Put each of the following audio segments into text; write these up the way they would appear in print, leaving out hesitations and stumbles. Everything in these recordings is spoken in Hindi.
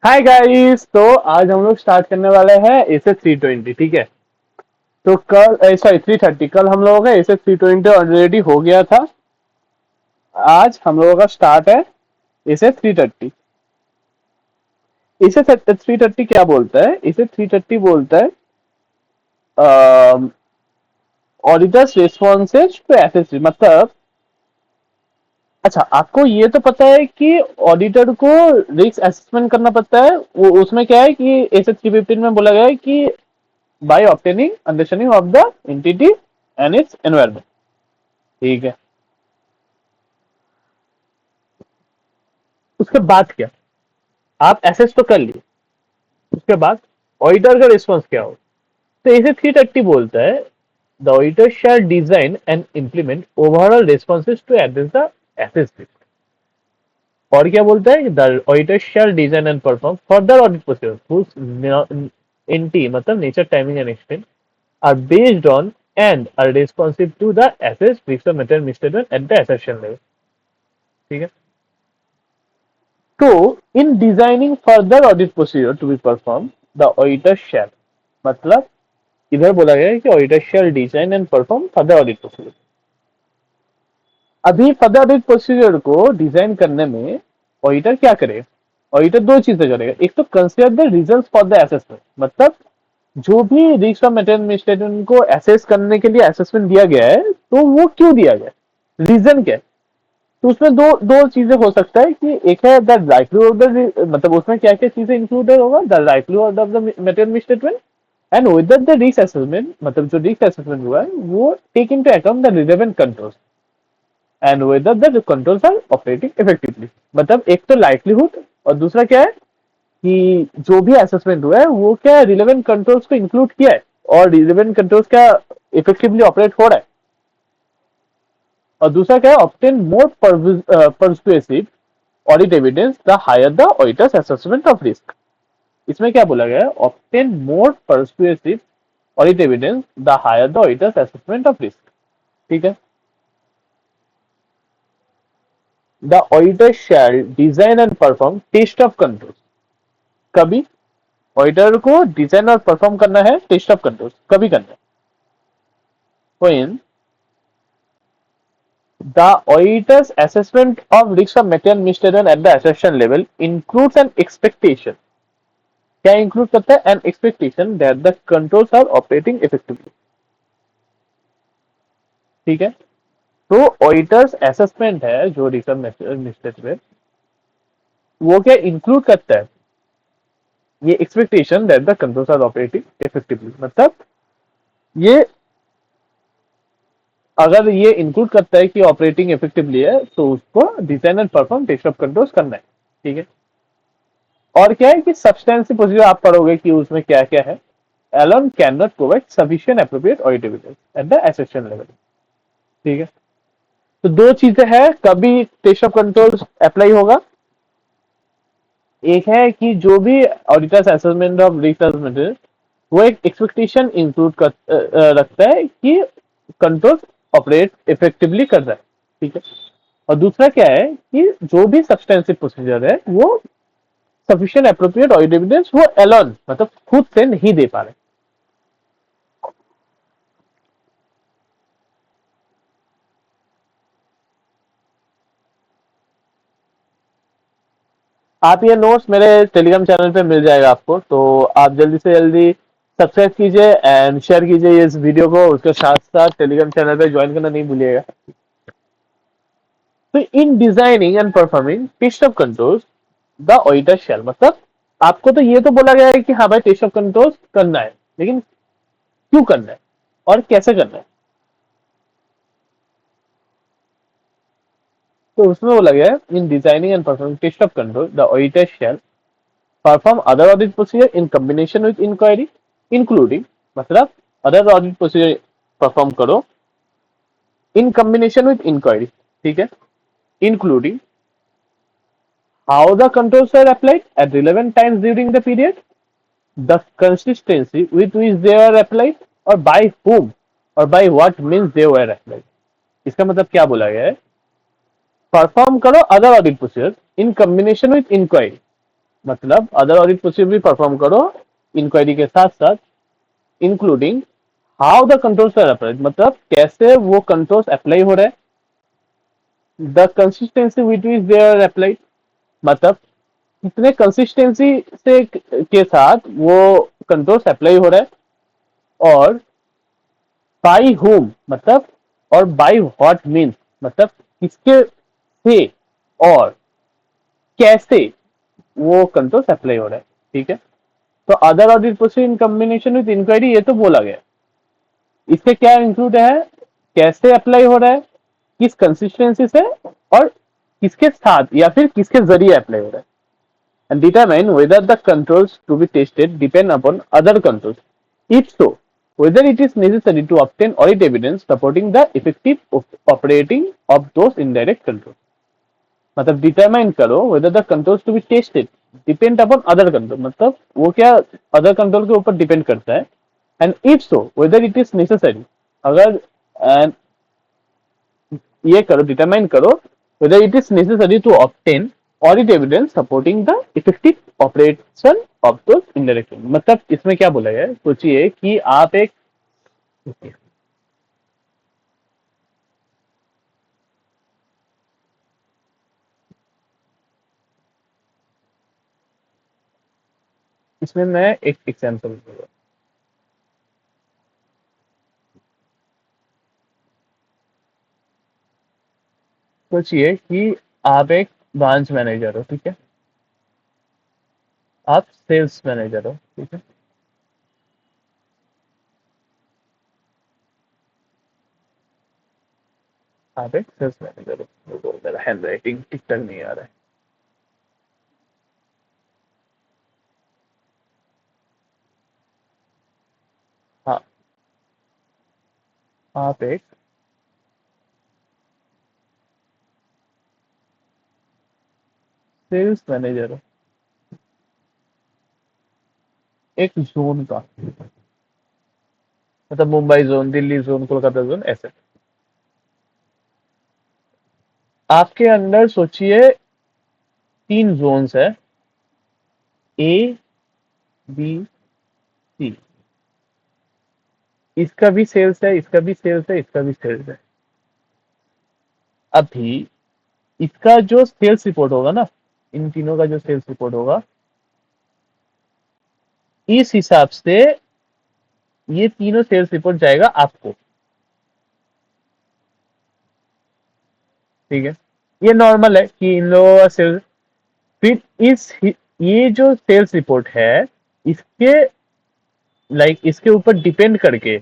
Hi guys. तो आज हम लोग स्टार्ट करने वाले हैं एसएस 320। ठीक है। तो कल सॉरी 330, कल हम लोगों का एसएस 320 ऑलरेडी हो गया था। आज हम लोगों का स्टार्ट है एसएस 330। इसे 330 क्या बोलता है? इसे 330 बोलता है ऑडिटर्स रिस्पॉन्सेज टू एसएससी। मतलब अच्छा, आपको ये तो पता है कि ऑडिटर को रिस्क असेसमेंट करना पड़ता है। वो उसमें क्या है कि एसएस 315 में बोला गया है कि by obtaining understanding of the entity and its environment। ठीक है। उसके बाद क्या? आप एसेस तो कर लिए, उसके बाद ऑडिटर का रिस्पॉन्स क्या हो? तो इसे 330 बोलता है the auditor shall design and implement overall responses to address the assessed risk. और क्या बोलता है? The auditor shall design and perform further audit procedure whose एनटी मतलब nature timing and extent are based on and are responsive to the assess risk of material misstatement at the assertion level। ठीक है। तो in designing further audit procedure to be perform the auditor shall मतलब इधर बोला गया है कि auditor shall design and perform further audit procedure. अभी फर्दर ऑडिट प्रोसीजर को डिजाइन करने में ऑडिटर क्या करे? ऑडिटर दो चीजें करेगा। एक तो consider the reasons for the assessment, मतलब जो भी रिस्क ऑफ मेटेरियल मिसस्टेटमेंट को असेस करने के लिए असेसमेंट दिया गया है तो वो क्यों दिया गया, रीजन क्या है। तो उसमें दो दो चीजें हो सकता है कि एक है द लाइक्लीहुड ऑफ द मतलब उसमें क्या क्या चीजें इंक्लूडेड होगा, the likelihood of the material misstatement and whether the risk assessment मतलब जो रिस्क असेसमेंट हुआ है वो take into account the relevant controls and whether the controls are operating effectively. मतलब एक तो लाइक्लीहुड और दूसरा क्या है कि जो भी असेसमेंट हुआ है वो क्या रिलेवेंट कंट्रोल्स को इंक्लूड किया है और रिलेवेंट कंट्रोल्स क्या इफेक्टिवली ऑपरेट हो रहा है। और दूसरा क्या है obtain more persuasive audit evidence the higher the auditor's assessment of risk. इसमें क्या बोला गया है? Obtain more persuasive audit evidence the higher the auditor's assessment of risk. ठीक है। The auditor shall design and perform test of control. कभी ऑडिटर को डिजाइन और परफॉर्म करना है टेस्ट ऑफ कंट्रोल कभी करना है when the auditor's assessment of risk of material misstatement at the assertion level includes an expectation। क्या इंक्लूड करता है? An expectation that the controls are operating effectively. ठीक है। तो ऑडिटर्स असेसमेंट है जो रिस्क ऑफ मिस्टेटमेंट वो क्या इंक्लूड करता है? ये expectation that the controls are operating effectively. मतलब ये अगर ये इंक्लूड करता है कि ऑपरेटिंग इफेक्टिवली है तो उसको design and perform test of controls करना है। ठीक है। और क्या है कि सब्सटेंसिव प्रोसीजर आप पढ़ोगे कि उसमें क्या क्या है। alone cannot provide sufficient appropriate audit evidence at the assertion level। ठीक है। तो दो चीजें हैं कभी टेस्ट ऑफ कंट्रोल अप्लाई होगा। एक है कि जो भी auditors assessment of risk assessment है वो एक एक्सपेक्टेशन इंक्लूड कर रखता है कि कंट्रोल ऑपरेट इफेक्टिवली कर रहा है। ठीक है। और दूसरा क्या है कि जो भी सब्सटेंसिव प्रोसीजर है वो सफिशिएंट एप्रोप्रिएट ऑडिट एविडेंस वो एलोन मतलब खुद से नहीं दे पा रहे। आप ये नोट्स मेरे टेलीग्राम चैनल पे मिल जाएगा आपको, तो आप जल्दी से जल्दी सब्सक्राइब कीजिए एंड शेयर कीजिए इस वीडियो को। उसके साथ साथ टेलीग्राम चैनल पे ज्वाइन करना नहीं भूलिएगा। तो in designing and performing test of controls the auditor shall मतलब आपको तो ये तो बोला गया है कि हाँ भाई टेस्ट ऑफ कंट्रोल्स करना है, लेकिन क्यों करना है और कैसे करना है? तो उसमें बोला गया है in designing and performing test of control the auditor shall perform other audit procedure in combination with inquiry including मतलब other audit procedure perform करो in combination with inquiry। ठीक है। including how the controls are applied at relevant times during the period, the consistency with which they are applied और by whom और by what means they were applied। इसका मतलब क्या बोला गया है? परफॉर्म करो other audit procedure in combination with inquiry मतलब अदर ऑडिट प्रोसीजर भी परफॉर्म करो इंक्वायरी के साथ साथ, including how the controls are applied, मतलब कैसे वो कंट्रोल्स अप्लाई हो रहे हैं, the consistency which is they are applied, मतलब कितने कंसिस्टेंसी से के साथ वो कंट्रोल्स अप्लाई हो रहा है, और बाई होम मतलब, और बाई व्हाट मीन्स मतलब किसके से और कैसे वो कंट्रोल अप्लाई हो रहा है। ठीक है, तो other audit procedure in combination with inquiry ये तो बोला गया, इससे क्या इंक्लूड है, कैसे अप्लाई हो रहा है, किस कंसिस्टेंसी से, और किसके साथ या फिर किसके जरिए अप्लाई हो रहा है, and determine whether the controls to be tested depend upon other controls. If so, whether it is necessary to obtain audit evidence supporting the effective operating of those indirect controls. मतलब डिटरमाइन करो whether the controls to be tested depend upon other control, मतलब वो क्या other control के ऊपर डिपेंड करता है, and if so whether it is necessary, अगर and ये करो डिटरमाइन करो whether it is necessary to obtain audit evidence supporting the effective operation of those indirect controls. मतलब इसमें क्या बोला गया है, सोचिए कि आप एक, इसमें मैं एक एग्जांपल दूंगा। सोचिए कि आप एक ब्रांच मैनेजर हो, ठीक है, आप सेल्स मैनेजर हो, ठीक है, आप एक सेल्स मैनेजर हो, वो मेरा हैंड राइटिंग ठीक तक नहीं आ रहा है। हाँ, आप एक सेल्स मैनेजर हो, एक जोन का, मतलब Mumbai zone, Delhi zone, Kolkata zone, ऐसे। आपके अंदर सोचिए तीन जोन्स है, ए, बी, सी। इसका भी सेल्स है, इसका भी सेल्स है, इसका भी सेल्स है। अभी इसका जो सेल्स रिपोर्ट होगा ना, इन तीनों का जो सेल्स रिपोर्ट होगा, इस हिसाब से ये तीनों सेल्स रिपोर्ट जाएगा आपको। ठीक है, ये नॉर्मल है कि इन लोगों का सेल्स, फिर इस ये जो सेल्स रिपोर्ट है, इसके इसके ऊपर डिपेंड करके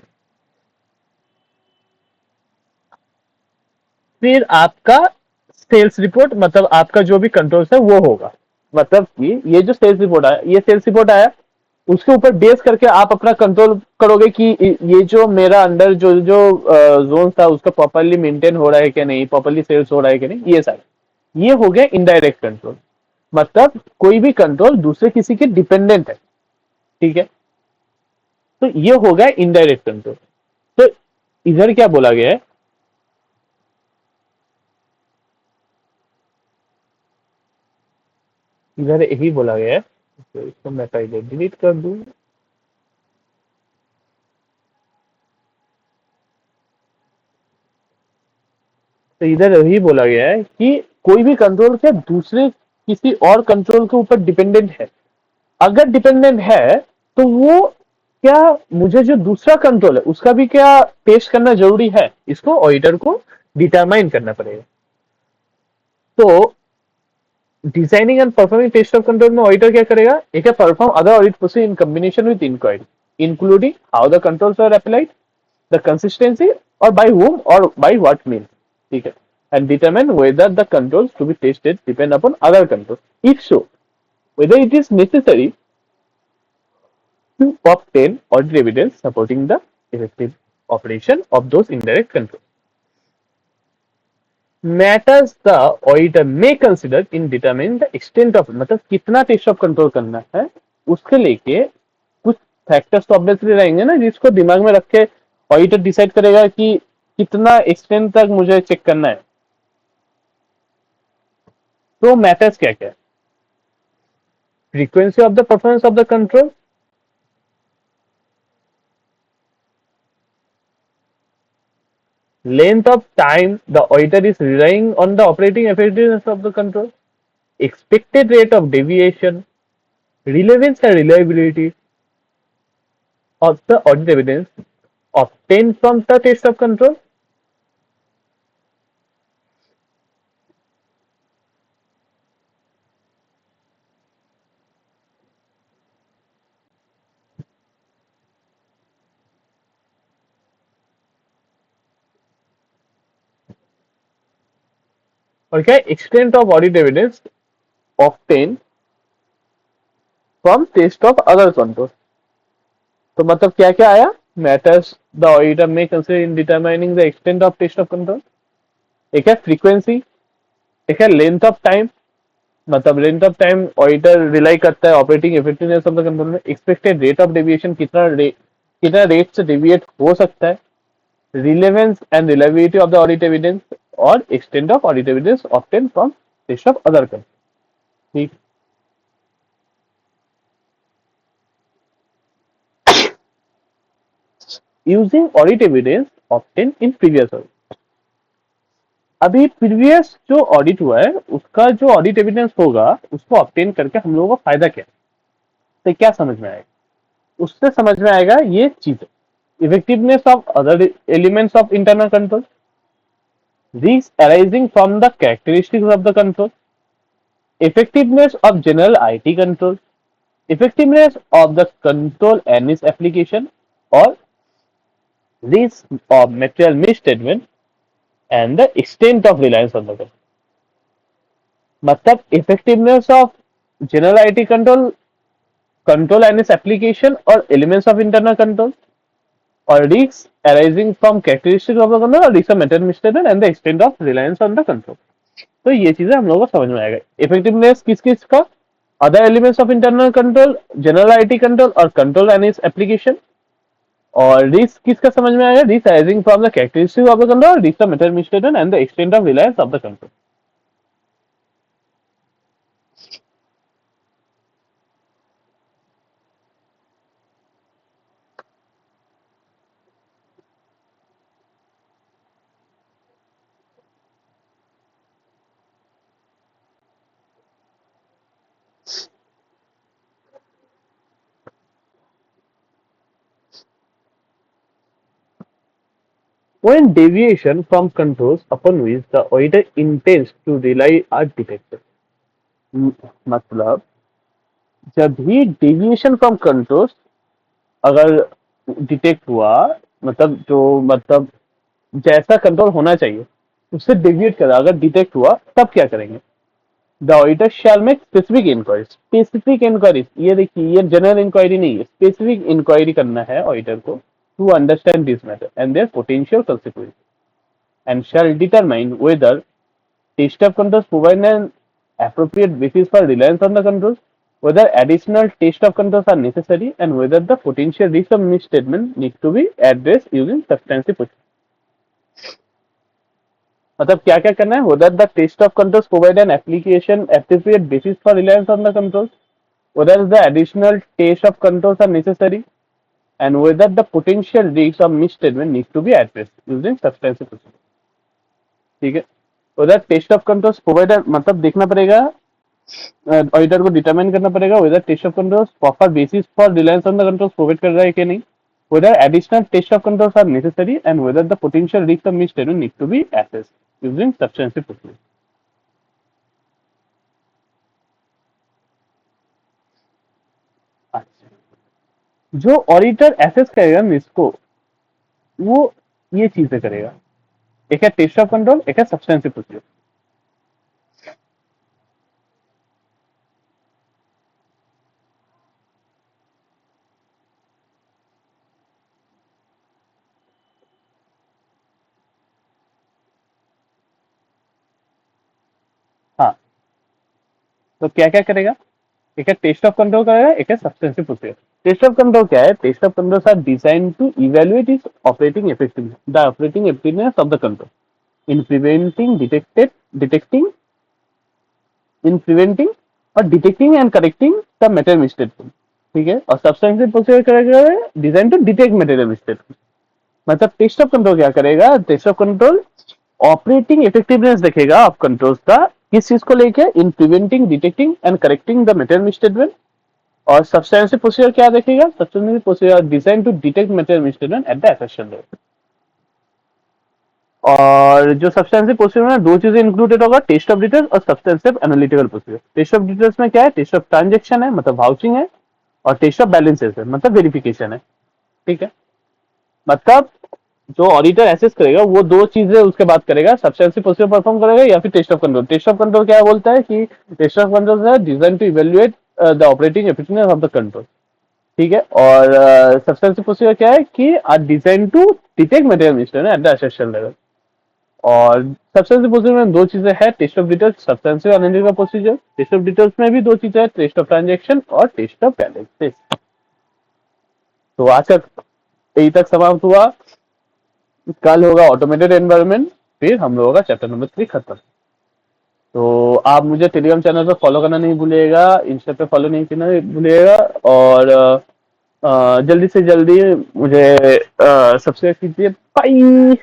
फिर आपका सेल्स रिपोर्ट, मतलब आपका जो भी कंट्रोल्स है वो होगा। मतलब कि ये जो सेल्स रिपोर्ट आया, ये सेल्स रिपोर्ट आया, उसके ऊपर बेस करके आप अपना कंट्रोल करोगे कि ये जो मेरा अंडर जो जो जोन था उसका प्रॉपरली मेंटेन हो रहा है कि नहीं, प्रॉपरली सेल्स हो रहा है कि नहीं, ये सारे, ये हो गया इनडायरेक्ट कंट्रोल। मतलब कोई भी कंट्रोल दूसरे किसी के डिपेंडेंट है। ठीक है, तो ये हो गया इनडायरेक्ट कंट्रोल। तो इधर क्या बोला गया है, इधर यही बोला गया है, तो इसको मैं पहले डिलीट कर दूं। तो इधर यही बोला गया है कि कोई भी कंट्रोल क्या दूसरे किसी और कंट्रोल के ऊपर डिपेंडेंट है। अगर डिपेंडेंट है तो वो क्या, मुझे जो दूसरा कंट्रोल है उसका भी क्या पेश करना जरूरी है, इसको ऑडिटर को डिटरमाइन करना पड़ेगा। तो designing and performing test of control में ऑडिटर क्या करेगा, एक है perform other audit procedure in combination with inquiry including how the controls are applied, the consistency, और बाय whom और बाय व्हाट मीन। ठीक है, and determine whether the controls to be tested depend upon other controls. If so, whether it is necessary to obtain audit evidence supporting the effective operation of those indirect controls. Matters the auditor may consider in determining the extent of, मतलब कितना टेस्ट ऑफ कंट्रोल करना है, उसके लेके कुछ फैक्टर्स तो ऑब्वियसली रहेंगे ना, जिसको दिमाग में रख के ऑडिटर डिसाइड करेगा कि कितना एक्सटेंट तक मुझे चेक करना है। तो मैटर्स क्या क्या है, frequency of the performance of the control, length of time the auditor is relying on the operating effectiveness of the control, expected rate of deviation, relevance and reliability of the audit evidence obtained from the test of control. और क्या extent of audit evidence obtained from test of other control. तो मतलब क्या क्या आया? Matters the auditor may consider in determining the extent of test of control. एक है frequency, एक है length of time, मतलब length of time auditor rely करता है operating effectiveness of the control में, एक्सपेक्टेड रेट ऑफ डेविएशन कितना रेट से डेविएट हो सकता है, relevance and reliability of the audit evidence और extent of audit evidence obtain from test of other control. ठीक. Using audit evidence obtain in previous audit. अभी प्रीवियस जो ऑडिट हुआ है उसका जो ऑडिट एविडेंस होगा उसको ऑब्टेन करके हम लोगों को फायदा क्या है, तो क्या समझ में आएगा? उससे समझ में आएगा ये चीज, effectiveness of other elements of internal control, risks arising from the characteristics of the control, effectiveness of general IT control, effectiveness of the control and its application, or risk of material misstatement and the extent of reliance on the control. मतलब effectiveness of general IT control, control and its application or elements of internal control, or risks arising from characteristics of the control or risks of material misstatement and the extent of reliance on the control. तो ये चीजें हम लोगों को समझ में आएगा. इफेक्टिवनेस किस किस का? Other elements of internal control, general IT control और कंट्रोल एंड इट्स एप्लीकेशन. और रिस्क किसका समझ में आएगा? Risk arising from the characteristic of the control, risk of method mistaken and the extent of Reliance of the control. When deviation from controls upon which the auditor intends to rely are detected. मतलब जब भी डेविएशन फ्रॉम कंट्रोल्स अगर डिटेक्ट हुआ, मतलब जैसा कंट्रोल होना चाहिए उससे डेविएट करा अगर डिटेक्ट हुआ, तब क्या करेंगे? The auditor shall make specific inquiry. Specific inquiry, ये देखिए ये जनरल इंक्वायरी नहीं है, स्पेसिफिक इंक्वायरी करना है ऑडिटर को to understand this matter and their potential consequence, and shall determine whether test of controls provide an appropriate basis for reliance on the controls, whether additional test of controls are necessary, and whether the potential risk of misstatement need to be addressed using substantive procedure. मतलब क्या क्या करना है? whether the test of controls provide an application appropriate basis for reliance on the controls, whether the additional test of controls are necessary, and whether the potential risks of misstatement need to be addressed using substantive procedure. ठीक है. whether test of controls provide मतलब देखना पड़ेगा, ऑडिटर को डिटरमाइन करना पड़ेगा whether test of controls proper basis for reliance on the controls provide कर रहा है कि नहीं, whether additional test of controls are necessary, and whether the potential risk of misstatement need to be assessed using substantive procedure. अच्छा, जो ऑडिटर एसेस करेगा रिस्क को वो ये चीजें करेगा, एक है टेस्ट ऑफ कंट्रोल, एक है सब्सटेंसिव प्रोसीजर. हाँ, तो क्या क्या करेगा? एक है टेस्ट ऑफ कंट्रोल करेगा, एक है substantive procedure. Test of control क्या है? Test of controls are design to evaluate its operating effectiveness, the operating effectiveness of the control in preventing detected detecting in preventing or detecting and correcting the material misstatement, ठीक है। और सब्सटेंशियल प्रोसीजर करेगा design to detect material misstatement. मतलब टेस्ट ऑफ कंट्रोल क्या करेगा, test of control operating effectiveness देखेगा ऑफ कंट्रोल्स का, किस चीज को लेके, in preventing, detecting and correcting the material misstatement. और सब्सटेंशियल प्रोसीजर क्या देखेगा, substantial procedure design to detect material misstatement at the assertion level. और जो सब्सटेंसिव प्रोसीजर में दो चीजें इंक्लूडेड होगा, टेस्ट ऑफ डिटेल्स और substantive analytical procedure. Test of details में क्या है, टेस्ट ऑफ ट्रांजेक्शन है मतलब वाउचिंग है, और टेस्ट ऑफ बैलेंसेस है मतलब वेरिफिकेशन है, ठीक है। मतलब जो ऑडिटर एसेस करेगा वो दो चीजें उसके बाद करेगा, सब्सटेंसिव प्रोसीजर परफॉर्म करेगा या फिर test of control. Test of control क्या बोलता है कि टेस्ट ऑफ कंट्रोल है design to evaluate the operating efficiency of the control, ठीक है। और सब्सटेंसिव प्रोसीजर क्या है कि are design to detect material mistake at the assertion level. और सब्सटेंसिव प्रोसीजर में दो चीजें हैं, test of details, substantive analytical procedure. Test of details में भी दो चीजें हैं, टेस्ट ऑफ ट्रांजेक्शन और टेस्ट ऑफ बैलेंसेस। तो आज तक यही तक समाप्त हुआ। कल होगा ऑटोमेटेड एनवायरनमेंट, फिर हम लोगों का चैप्टर नंबर 3 खत्म। तो आप मुझे टेलीग्राम चैनल पर फॉलो करना नहीं भूलिएगा, इंस्टा पे फॉलो नहीं करना भूलिएगा, और जल्दी से जल्दी मुझे सब्सक्राइब कीजिए। बाय।